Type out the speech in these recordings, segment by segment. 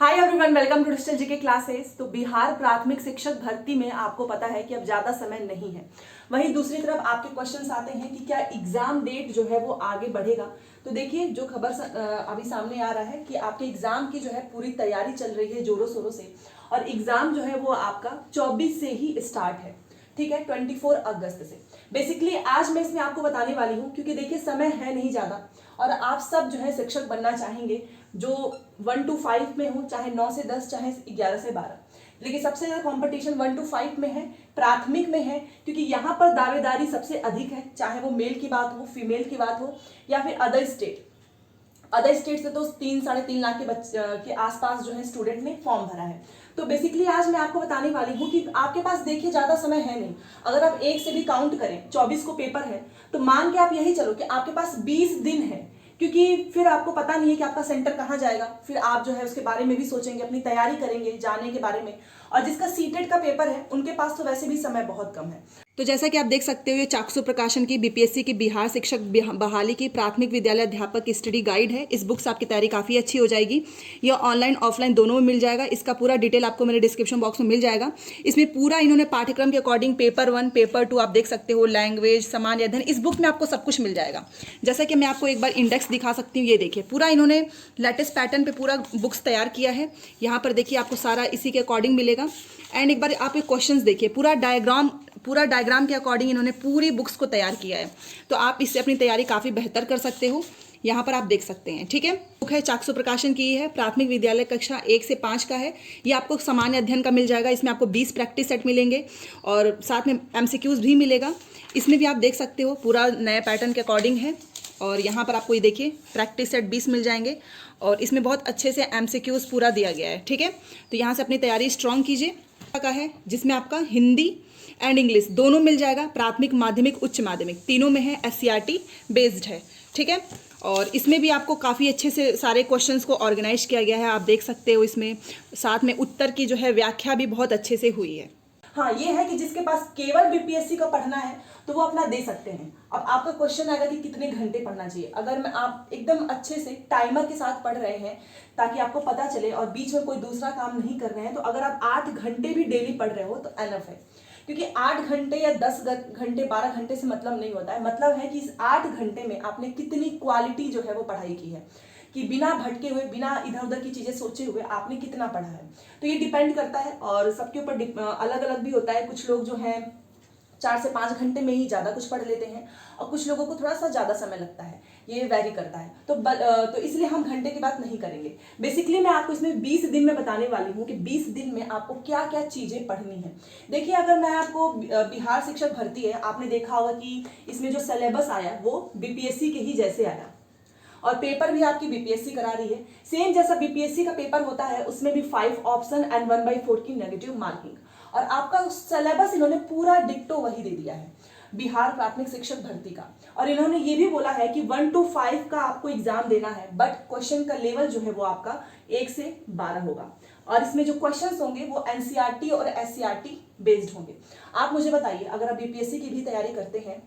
Hi everyone, welcome to digital GK classes. तो बिहार प्राथमिक शिक्षक भर्ती में आपको पता है कि अब ज़्यादा समय नहीं है। वहीं दूसरी तरफ आपके क्वेश्चंस आते हैं कि क्या एग्जाम डेट जो है वो आगे बढ़ेगा। तो देखिए, जो खबर अभी सामने आ रहा है कि आपके एग्जाम की जो है पूरी तैयारी चल रही है जोरों शोरों से, और एग्जाम जो है वो आपका 24 से ही स्टार्ट है। ठीक है, 24 अगस्त से। बेसिकली आज मैं इसमें आपको बताने वाली हूँ, क्योंकि देखिए समय है नहीं ज़्यादा और आप सब जो है शिक्षक बनना चाहेंगे, जो 1 to 5 में हो, चाहे 9 से 10, चाहे 11 से 12। लेकिन सबसे ज़्यादा कंपटीशन 1 to 5 में है, प्राथमिक में है, क्योंकि यहाँ पर दावेदारी सबसे अधिक है, चाहे वो मेल की बात हो, फीमेल की बात हो, या फिर अदर स्टेट से तो 3-3.5 लाख के आसपास जो है स्टूडेंट ने फॉर्म भरा है। तो बेसिकली आज मैं आपको बताने वाली हूँ कि आपके पास देखिए ज़्यादा समय है नहीं। अगर आप एक से भी काउंट करें, 24 को पेपर है, तो मान के आप यही चलो कि आपके पास 20 दिन है, क्योंकि फिर आपको पता नहीं है कि आपका सेंटर कहाँ जाएगा। फिर आप जो है उसके बारे में भी सोचेंगे, अपनी तैयारी करेंगे जाने के बारे में। और जिसका सीटेट का पेपर है उनके पास तो वैसे भी समय बहुत कम है। तो जैसा कि आप देख सकते हो, ये चाक्षु प्रकाशन की बीपीएससी की बिहार शिक्षक बहाली की प्राथमिक विद्यालय अध्यापक की स्टडी गाइड है। इस बुक से आपकी तैयारी काफ़ी अच्छी हो जाएगी। यह ऑनलाइन ऑफलाइन दोनों में मिल जाएगा। इसका पूरा डिटेल आपको मेरे डिस्क्रिप्शन बॉक्स में मिल जाएगा। इसमें पूरा इन्होंने पाठ्यक्रम के अकॉर्डिंग पेपर 1, पेपर 2 आप देख सकते हो, लैंग्वेज, सामान्य अध्ययन, इस बुक में आपको सब कुछ मिल जाएगा। जैसा कि मैं आपको एक बार इंडेक्स दिखा सकती हूँ। ये देखिए, पूरा इन्होंने लेटेस्ट पैटर्न पे पूरा बुक्स तैयार किया है। यहाँ पर देखिए आपको सारा इसी के अकॉर्डिंग मिलेगा। एंड एक बार आप ये क्वेश्चंस देखिए, पूरा डायग्राम के अकॉर्डिंग इन्होंने पूरी बुक्स को तैयार किया है। तो आप इससे अपनी तैयारी काफ़ी बेहतर कर सकते हो। यहाँ पर आप देख सकते हैं। ठीक है, बुक है चाक्षु प्रकाशन की है, प्राथमिक विद्यालय कक्षा 1 से 5 का है। ये आपको सामान्य अध्ययन का मिल जाएगा। इसमें आपको 20 प्रैक्टिस सेट मिलेंगे और साथ में एमसीक्यूज भी मिलेगा। इसमें भी आप देख सकते हो, पूरा नए पैटर्न के अकॉर्डिंग है। और यहाँ पर आपको ये देखिए प्रैक्टिस सेट 20 मिल जाएंगे और इसमें बहुत अच्छे से एमसीक्यूज पूरा दिया गया है। ठीक है, तो यहाँ से अपनी तैयारी स्ट्रॉन्ग कीजिए। का है जिसमें आपका हिंदी एंड इंग्लिश दोनों मिल जाएगा। प्राथमिक, माध्यमिक, उच्च माध्यमिक तीनों में है। एससीईआरटी बेस्ड है। ठीक है, और इसमें भी आपको काफ़ी अच्छे से सारे क्वेश्चंस को ऑर्गेनाइज किया गया है। आप देख सकते हो, इसमें साथ में उत्तर की जो है व्याख्या भी बहुत अच्छे से हुई है। हाँ, ये है कि जिसके पास केवल बीपीएससी का पढ़ना है तो वो अपना दे सकते हैं। अब आपका क्वेश्चन आएगा कि कितने घंटे पढ़ना चाहिए। अगर मैं आप एकदम अच्छे से टाइमर के साथ पढ़ रहे हैं ताकि आपको पता चले और बीच में कोई दूसरा काम नहीं कर रहे हैं, तो अगर आप 8 घंटे भी डेली पढ़ रहे हो तो एनफ है। क्योंकि 8 घंटे या 10 घंटे 12 घंटे से मतलब नहीं होता है। मतलब है कि इस 8 घंटे में आपने कितनी क्वालिटी जो है वो पढ़ाई की है, कि बिना भटके हुए, बिना इधर उधर की चीजें सोचे हुए आपने कितना पढ़ा है। तो ये डिपेंड करता है और सबके ऊपर अलग अलग भी होता है। कुछ लोग जो हैं 4 से 5 घंटे में ही ज़्यादा कुछ पढ़ लेते हैं और कुछ लोगों को थोड़ा सा ज़्यादा समय लगता है। ये वैरी करता है। तो इसलिए हम घंटे की बात नहीं करेंगे। बेसिकली मैं आपको इसमें 20 दिन में बताने वाली हूँ कि 20 दिन में आपको क्या क्या चीज़ें पढ़नी है। देखिए, अगर मैं आपको बिहार शिक्षक भर्ती है, आपने देखा होगा कि इसमें जो सिलेबस आया वो बीपीएससी के ही जैसे आया और पेपर भी आपकी बीपीएससी करा रही है। सेम जैसा बीपीएससी का पेपर होता है, उसमें भी 5 ऑप्शन एंड 1/4 की नेगेटिव मार्किंग, और आपका सिलेबस इन्होंने पूरा डिक्टो वही दे दिया है बिहार प्राथमिक शिक्षक भर्ती का। और इन्होंने ये भी बोला है कि 1 to 5 का आपको एग्जाम देना है, बट क्वेश्चन का लेवल जो है वो आपका 1 से 12 होगा। और इसमें जो क्वेश्चंस होंगे वो एनसीईआरटी और एससीईआरटी बेस्ड होंगे। आप मुझे बताइए, अगर आप बीपीएससी की भी तैयारी करते हैं,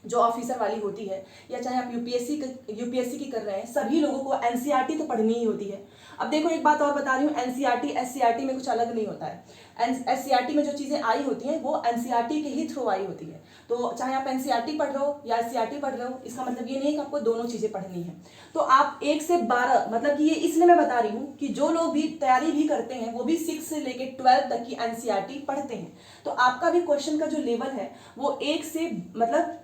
जो ऑफिसर वाली होती है, या चाहे आप यूपीएससी की कर रहे हैं, सभी लोगों को एनसीईआरटी तो पढ़नी ही होती है। अब देखो, एक बात और बता रही हूँ, एनसीईआरटी एससीईआरटी में कुछ अलग नहीं होता है। एससीईआरटी में जो चीज़ें आई होती हैं वो एनसीईआरटी के ही थ्रू आई होती है। तो चाहे आप एनसीईआरटी पढ़ रहे हो या एससीईआरटी पढ़ रहे हो, इसका मतलब ये नहीं है कि आपको दोनों चीज़ें पढ़नी है। तो आप 1 से 12, मतलब कि ये इसलिए मैं बता रही हूँ कि जो लोग भी तैयारी भी करते हैं वो भी 6 से लेकर 12 तक की एनसीईआरटी पढ़ते हैं। तो आपका भी क्वेश्चन का जो लेवल है वो 1 से, मतलब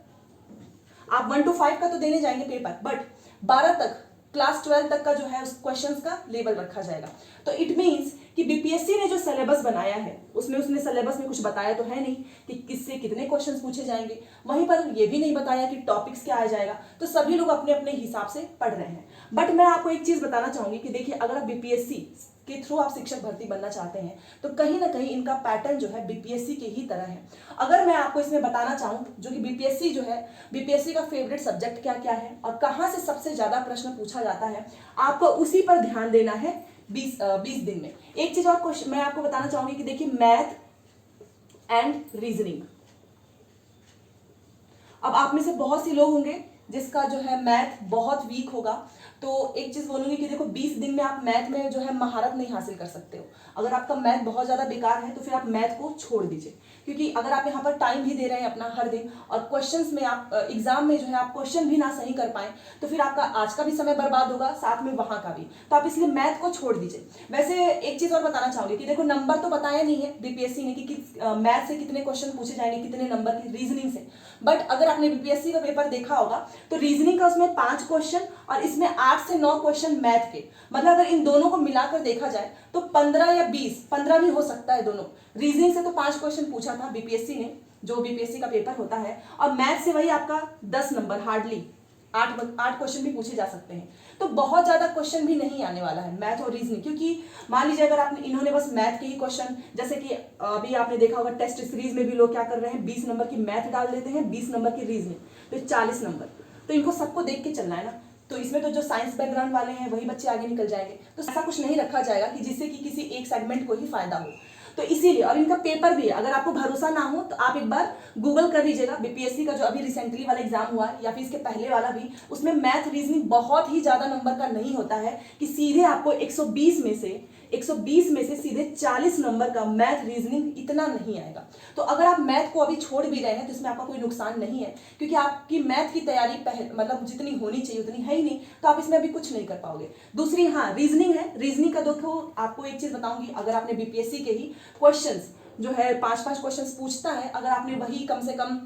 आप 1 to 5 का तो देने जाएंगे पेपर, बट 12 तक, क्लास 12 तक का जो है उस क्वेश्चंस का लेवल रखा जाएगा। तो इट मींस कि बीपीएससी ने जो सिलेबस बनाया है उसमें उसने सिलेबस में कुछ बताया तो है नहीं कि किससे कितने क्वेश्चंस पूछे जाएंगे। वहीं पर ये भी नहीं बताया कि टॉपिक्स क्या आ जाएगा। तो सभी लोग अपने अपने हिसाब से पढ़ रहे हैं। बट मैं आपको एक चीज बताना चाहूंगी कि देखिए, अगर आप बीपीएससी के थ्रू आप शिक्षक भर्ती बनना चाहते हैं तो कहीं ना कहीं इनका पैटर्न जो है बीपीएससी के ही तरह है। अगर मैं आपको इसमें बताना चाहूँ जो कि बीपीएससी जो है, बीपीएससी का फेवरेट सब्जेक्ट क्या क्या है और कहाँ से सबसे ज्यादा प्रश्न पूछा जाता है, आपको उसी पर ध्यान देना है 20 दिन में। एक चीज और मैं आपको बताना चाहूंगी कि देखिए, मैथ एंड रीजनिंग। अब आप में से बहुत से लोग होंगे जिसका जो है मैथ बहुत वीक होगा, तो एक चीज बोलूंगी कि देखो 20 दिन में आप मैथ में जो है महारत नहीं हासिल कर सकते हो। अगर आपका मैथ बहुत ज्यादा बेकार है तो फिर आप मैथ को छोड़ दीजिए, क्योंकि अगर आप यहाँ पर टाइम भी दे रहे हैं अपना हर दिन और क्वेश्चंस में आप एग्जाम में जो है आप क्वेश्चन भी ना सही कर पाए तो फिर आपका आज का भी समय बर्बाद होगा, साथ में वहां का भी। तो आप इसलिए मैथ को छोड़ दीजिए। वैसे एक चीज और बताना चाहूंगी कि देखो नंबर तो बताया नहीं है बीपीएससी ने कि मैथ से कितने क्वेश्चन पूछे जाएंगे, कितने नंबर की रीजनिंग से, बट अगर आपने बीपीएससी का पेपर देखा होगा तो रीजनिंग का उसमें 5 क्वेश्चन और इसमें 8 से 9 क्वेश्चन मैथ के, मतलब अगर इन दोनों को मिलाकर देखा जाए तो 15 या 15 भी हो सकता है दोनों। रीजनिंग से तो 5 क्वेश्चन पूछा था बीपीएससी ने, जो बीपीएससी का पेपर होता है, और मैथ से वही आपका 10 नंबर, हार्डली 8 क्वेश्चन भी पूछे जा सकते हैं। तो बहुत ज्यादा क्वेश्चन भी नहीं आने वाला है मैथ और रीजनिंग, क्योंकि मान लीजिए अगर आपने इन्होंने बस मैथ के ही क्वेश्चन, जैसे कि अभी आपने देखा होगा टेस्ट सीरीज में भी लोग क्या कर रहे हैं, 20 नंबर की मैथ डाल देते हैं, 20 नंबर की रीजनिंग, तो 40 नंबर। तो इनको सबको देख के चलना है ना, तो इसमें तो जो साइंस बैकग्राउंड वाले हैं वही बच्चे आगे निकल जाएंगे। तो ऐसा कुछ नहीं रखा जाएगा कि जिससे कि किसी एक सेगमेंट को ही फायदा हो। तो इसीलिए, और इनका पेपर भी है, अगर आपको भरोसा ना हो तो आप एक बार गूगल कर लीजिएगा, बीपीएससी का जो अभी रिसेंटली वाला एग्जाम हुआ है या फिर इसके पहले वाला भी, उसमें मैथ रीजनिंग बहुत ही ज्यादा नंबर का नहीं होता है कि सीधे आपको 120 में से सीधे 40 नंबर का मैथ रीजनिंग इतना नहीं आएगा। तो अगर आप मैथ को अभी छोड़ भी रहे हैं तो इसमें आपका कोई नुकसान नहीं है, क्योंकि आपकी मैथ की तैयारी मतलब जितनी होनी चाहिए उतनी है ही नहीं, तो आप इसमें अभी कुछ नहीं कर पाओगे। दूसरी हाँ रीजनिंग है, रीजनिंग का देखो आपको एक चीज बताऊंगी, अगर आपने बीपीएससी के ही क्वेश्चंस जो है 5-5 क्वेश्चंस पूछता है, अगर आपने वही कम से कम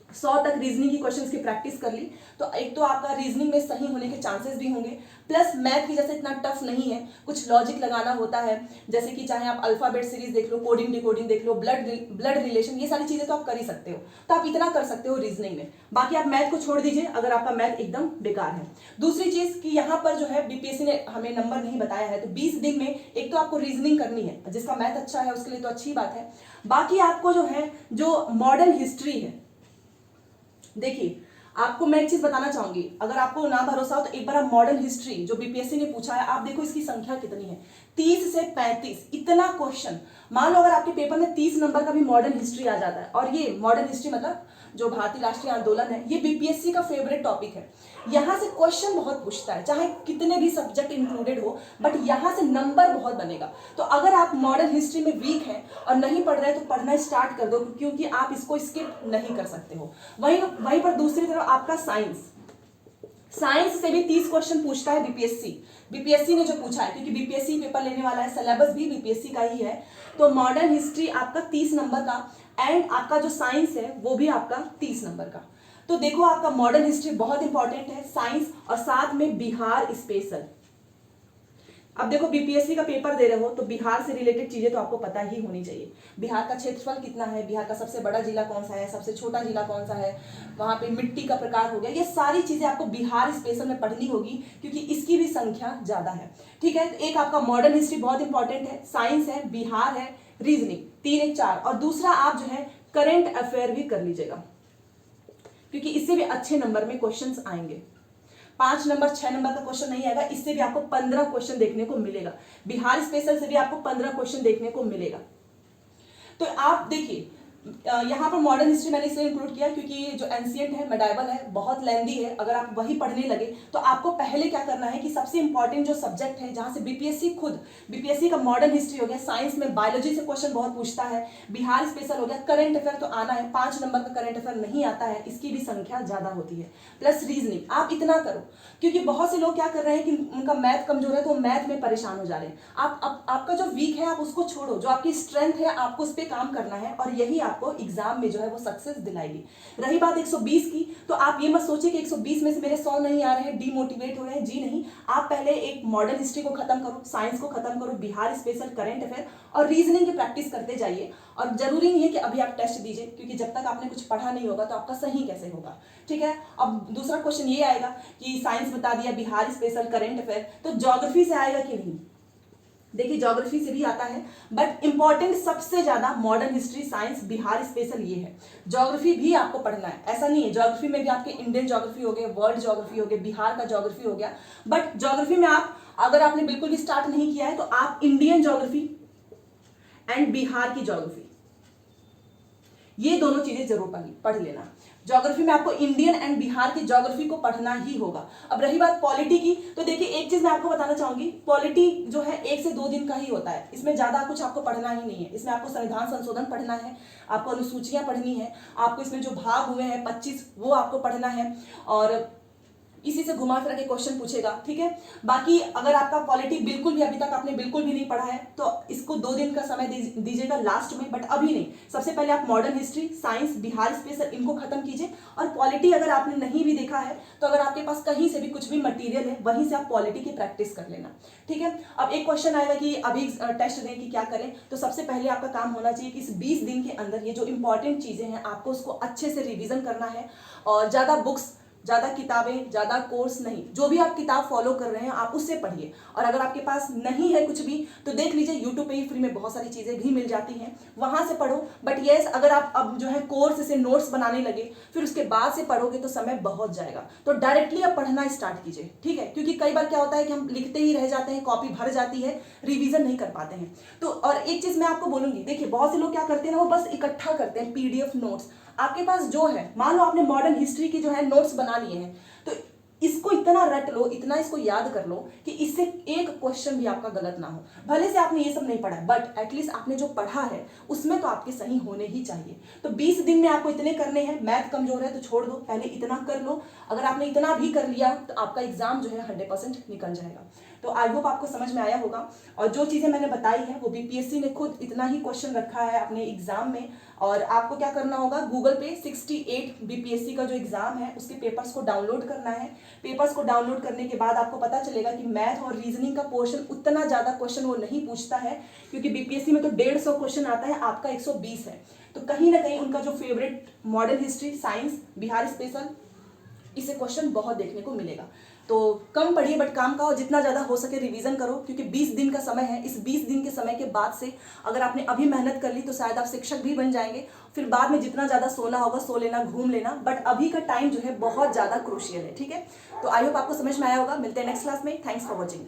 100 तक रीजनिंग की क्वेश्चंस की प्रैक्टिस कर ली तो एक तो आपका रीजनिंग में सही होने के चांसेस भी होंगे, प्लस मैथ की जैसे इतना टफ नहीं है, कुछ लॉजिक लगाना होता है, जैसे कि चाहे आप अल्फाबेट सीरीज देख लो, कोडिंग डिकोडिंग देख लो, ब्लड रिलेशन, ये सारी चीजें तो आप कर ही सकते हो, तो आप इतना कर सकते हो रीजनिंग में। बाकी आप मैथ को छोड़ दीजिए अगर आपका मैथ एकदम बेकार है। दूसरी चीज कि यहाँ पर जो है बीपीएससी ने हमें नंबर नहीं बताया है, तो 20 दिन में एक तो आपको रीजनिंग करनी है, जिसका मैथ अच्छा है उसके लिए तो अच्छी बात है। बाकी आपको जो है जो मॉडर्न हिस्ट्री है, देखिए आपको मैं एक चीज बताना चाहूंगी, अगर आपको ना भरोसा हो तो एक बार आप मॉडर्न हिस्ट्री जो बीपीएससी ने पूछा है, आप देखो इसकी संख्या कितनी है, 30 से 35 इतना क्वेश्चन। मान लो अगर आपके पेपर में 30 नंबर का भी मॉडर्न हिस्ट्री आ जाता है, और ये मॉडर्न हिस्ट्री मतलब जो भारतीय राष्ट्रीय आंदोलन है, ये बीपीएससी का फेवरेट टॉपिक है। यहां से क्वेश्चन बहुत पूछता है, चाहे कितने भी सब्जेक्ट इंक्लूडेड हो, बट यहां से नंबर बहुत बनेगा। तो अगर आप मॉडर्न हिस्ट्री में वीक हैं और नहीं पढ़ रहे तो पढ़ना स्टार्ट कर दो, क्योंकि आप इसको स्किप नहीं कर सकते हो। वहीं पर दूसरी तरफ आपका साइंस से भी 30 क्वेश्चन पूछता है बीपीएससी ने जो पूछा है, क्योंकि बीपीएससी पेपर लेने वाला है, सिलेबस भी बीपीएससी का ही है। तो मॉडर्न हिस्ट्री आपका 30 नंबर का, एंड आपका जो साइंस है वो भी आपका 30 नंबर का। तो देखो आपका मॉडर्न हिस्ट्री बहुत इंपॉर्टेंट है, साइंस और साथ में बिहार स्पेशल। अब देखो बीपीएससी का पेपर दे रहे हो तो बिहार से रिलेटेड चीजें तो आपको पता ही होनी चाहिए। बिहार का क्षेत्रफल कितना है, बिहार का सबसे बड़ा जिला कौन सा है, सबसे छोटा जिला कौन सा है, वहां पे मिट्टी का प्रकार हो गया, ये सारी चीजें आपको बिहार स्पेशल में पढ़नी होगी, क्योंकि इसकी भी संख्या ज्यादा है। ठीक है, तो एक आपका मॉडर्न हिस्ट्री बहुत इंपॉर्टेंट है, साइंस है, बिहार है, रीजनिंग, 3 1 4, और दूसरा आप जो है करंट अफेयर भी कर लीजिएगा, क्योंकि इससे भी अच्छे नंबर में क्वेश्चंस आएंगे। 5 नंबर 6 नंबर का क्वेश्चन नहीं आएगा, इससे भी आपको 15 क्वेश्चन देखने को मिलेगा। बिहार स्पेशल से भी आपको 15 क्वेश्चन देखने को मिलेगा। तो आप देखिए यहाँ पर मॉडर्न हिस्ट्री मैंने इसलिए इंक्लूड किया क्योंकि जो एंशिएंट है, मेडाइवल है, बहुत लेंदी है। अगर आप वही पढ़ने लगे तो आपको पहले क्या करना है कि सबसे इंपॉर्टेंट जो सब्जेक्ट है, जहां से बीपीएससी का मॉडर्न हिस्ट्री हो गया, साइंस में बायोलॉजी से क्वेश्चन बहुत पूछता है, बिहार स्पेशल हो गया, करंट अफेयर तो आना है, 5 नंबर का करंट अफेयर नहीं आता है, इसकी भी संख्या ज्यादा होती है, प्लस रीजनिंग। आप इतना करो, क्योंकि बहुत से लोग क्या कर रहे हैं कि उनका मैथ कमजोर है तो मैथ में परेशान हो जा रहे हैं। आपका जो वीक है आप उसको छोड़ो, जो आपकी स्ट्रेंथ है आपको उस पर काम करना है, और यही आपको एग्जाम में जो है वो सक्सेस दिलाएगी। रही बात 120 की, तो आप ये मत सोचिए कि 120 में से मेरे 100 नहीं आ रहे हैं, डीमोटिवेट हो रहे हैं, जी नहीं। आप पहले एक मॉडर्न हिस्ट्री को खत्म करो, साइंस को खत्म करो, बिहार स्पेशल, करंट अफेयर और रीजनिंग की प्रैक्टिस करते जाइए। और जरूरी नहीं है कि अभी आप टेस्ट दीजिए, क्योंकि जब तक आपने कुछ पढ़ा नहीं होगा तो आपका सही कैसे होगा। ठीक है, अब दूसरा क्वेश्चन ये आएगा कि साइंस बता दिया, बिहार स्पेशल, करंट अफेयर, तो ज्योग्राफी से आएगा कि नहीं। देखिए ज्योग्राफी से भी आता है, बट इंपॉर्टेंट सबसे ज्यादा modern history, science, Bihar special ये है। ज्योग्राफी भी आपको पढ़ना है, ऐसा नहीं है। ज्योग्राफी में भी आपके इंडियन ज्योग्राफी हो गए, वर्ल्ड ज्योग्राफी हो गए, बिहार का ज्योग्राफी हो गया, बट ज्योग्राफी में आप अगर आपने बिल्कुल भी स्टार्ट नहीं किया है तो आप इंडियन ज्योग्राफी एंड बिहार की ज्योग्राफी, ये दोनों चीजें जरूर पढ़ लेना। ज्योग्राफी में आपको इंडियन एंड बिहार की ज्योग्राफी को पढ़ना ही होगा। अब रही बात पॉलिटी की, तो देखिए एक चीज मैं आपको बताना चाहूंगी, पॉलिटी जो है 1 से 2 दिन का ही होता है, इसमें ज्यादा कुछ आपको पढ़ना ही नहीं है। इसमें आपको संविधान संशोधन पढ़ना है, आपको अनुसूचियां पढ़नी है, आपको इसमें जो भाग हुए हैं 25 वो आपको पढ़ना है, और इसी से घुमा फिरा के क्वेश्चन पूछेगा, ठीक है। बाकी अगर आपका पॉलिटी बिल्कुल भी अभी तक आपने बिल्कुल भी नहीं पढ़ा है तो इसको 2 दिन का समय दीजिएगा लास्ट में, बट अभी नहीं। सबसे पहले आप modern history, science, Bihar special इनको खत्म कीजिए, और पॉलिटी अगर आपने नहीं भी देखा है तो अगर आपके पास कहीं से भी कुछ भी मटीरियल है वहीं से आप पॉलिटी की प्रैक्टिस कर लेना, ठीक है। अब एक क्वेश्चन आएगा कि अभी टेस्ट दें कि क्या करें, तो सबसे पहले आपका काम होना चाहिए कि इस 20 दिन के अंदर ये जो इंपॉर्टेंट चीजें हैं आपको उसको अच्छे से रिविजन करना है, और ज्यादा बुक्स, ज़्यादा किताबें, ज़्यादा कोर्स नहीं, जो भी आप किताब फॉलो कर रहे हैं आप उससे पढ़िए। और अगर आपके पास नहीं है कुछ भी तो देख लीजिए यूट्यूब पे ही फ्री में बहुत सारी चीज़ें भी मिल जाती हैं, वहाँ से पढ़ो। बट येस, अगर आप अब जो है कोर्स से नोट्स बनाने लगे फिर उसके बाद से पढ़ोगे तो समय बहुत जाएगा, तो डायरेक्टली आप पढ़ना स्टार्ट कीजिए, ठीक है। क्योंकि कई बार क्या होता है कि हम लिखते ही रह जाते हैं, कॉपी भर जाती है, रिविजन नहीं कर पाते हैं। तो और एक चीज़ मैं आपको बोलूँगी, देखिए बहुत से लोग क्या करते हैं ना, वो बस इकट्ठा करते हैं PDF नोट्स। आपके पास जो है, मान लो आपने मॉडर्न हिस्ट्री की जो है नोट्स बना लिए हैं, तो इसको इतना रट लो, इतना इसको याद कर लो कि इससे एक क्वेश्चन भी आपका गलत ना हो। भले से आपने ये सब नहीं पढ़ा बट एटलीस्ट आपने जो पढ़ा है उसमें तो आपके सही होने ही चाहिए। तो 20 दिन में आपको इतने करने हैं। मैथ कमजोर है तो छोड़ दो, पहले इतना कर लो। अगर आपने इतना भी कर लिया तो आपका एग्जाम जो है 100% निकल जाएगा। तो आई होप आपको समझ में आया होगा। और जो चीज़ें मैंने बताई है वो BPSC ने खुद इतना ही क्वेश्चन रखा है अपने एग्जाम में। और आपको क्या करना होगा, गूगल पे 68 BPSC का जो एग्जाम है उसके पेपर्स को डाउनलोड करना है। पेपर्स को डाउनलोड करने के बाद आपको पता चलेगा कि मैथ और रीजनिंग का पोर्शन उतना ज़्यादा क्वेश्चन वो नहीं पूछता है, क्योंकि BPSC में तो 150 क्वेश्चन आता है, आपका 120 है। तो कहीं ना कहीं उनका जो favourite modern history, science, Bihar special, इसे क्वेश्चन बहुत देखने को मिलेगा। तो कम पढ़िए बट काम का, और जितना ज़्यादा हो सके रिवीजन करो, क्योंकि 20 दिन का समय है। इस 20 दिन के समय के बाद से अगर आपने अभी मेहनत कर ली तो शायद आप शिक्षक भी बन जाएंगे। फिर बाद में जितना ज़्यादा सोना होगा सो लेना, घूम लेना, बट अभी का टाइम जो है बहुत ज़्यादा क्रूशियल है, ठीक है। तो आई होप आपको समझ में आया होगा। मिलते हैं नेक्स्ट क्लास में। Thanks for watching.